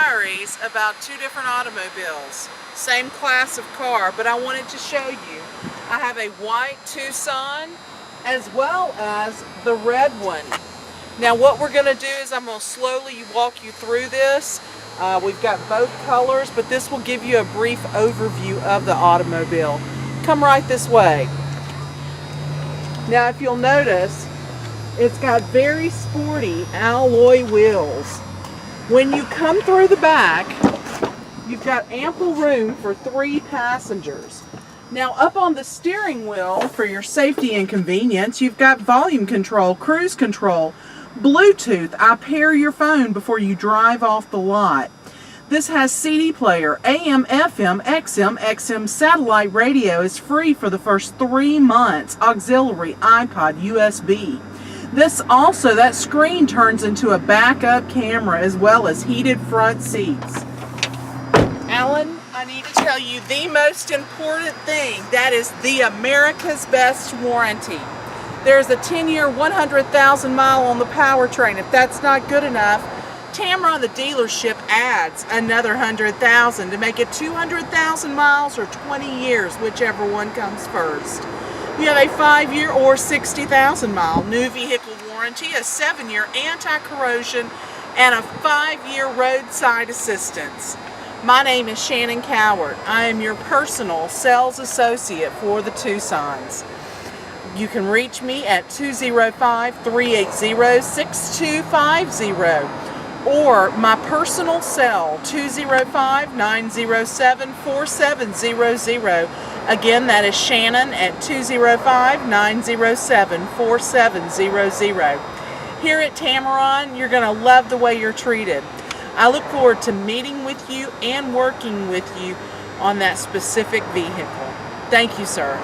inquiries about two different automobiles. Same class of car, but I wanted to show you. I have a white Tucson as well as the red one. Now what we're going to do is I'm going to slowly walk you through this. We've got both colors, but this will give you a brief overview of the automobile. Come right this way. Now if you'll notice, it's got very sporty alloy wheels. When you come through the back, you've got ample room for 3 passengers. Now up on the steering wheel, for your safety and convenience, you've got volume control, cruise control, Bluetooth. I pair your phone before you drive off the lot. This has CD player, AM, FM, XM satellite radio is free for the first 3 months, auxiliary, iPod, USB. This also, that screen turns into a backup camera as well as heated front seats. Alan, I need to tell you the most important thing, that is the America's Best warranty. There's a 10-year, 100,000 mile on the powertrain. If that's not good enough, Tameron, the dealership, adds another 100,000 to make it 200,000 miles or 20 years, whichever one comes first. You have a 5-year or 60,000 mile new vehicle warranty, a 7-year anti-corrosion, and a 5-year roadside assistance. My name is Shannon Cowart. I am your personal sales associate for the Tucsons. You can reach me at 205-380-6250 or my personal cell 205-907-4700. Again, that is Shannon at 205-907-4700. Here at Tameron, you're going to love the way you're treated. I look forward to meeting with you and working with you on that specific vehicle. Thank you, sir.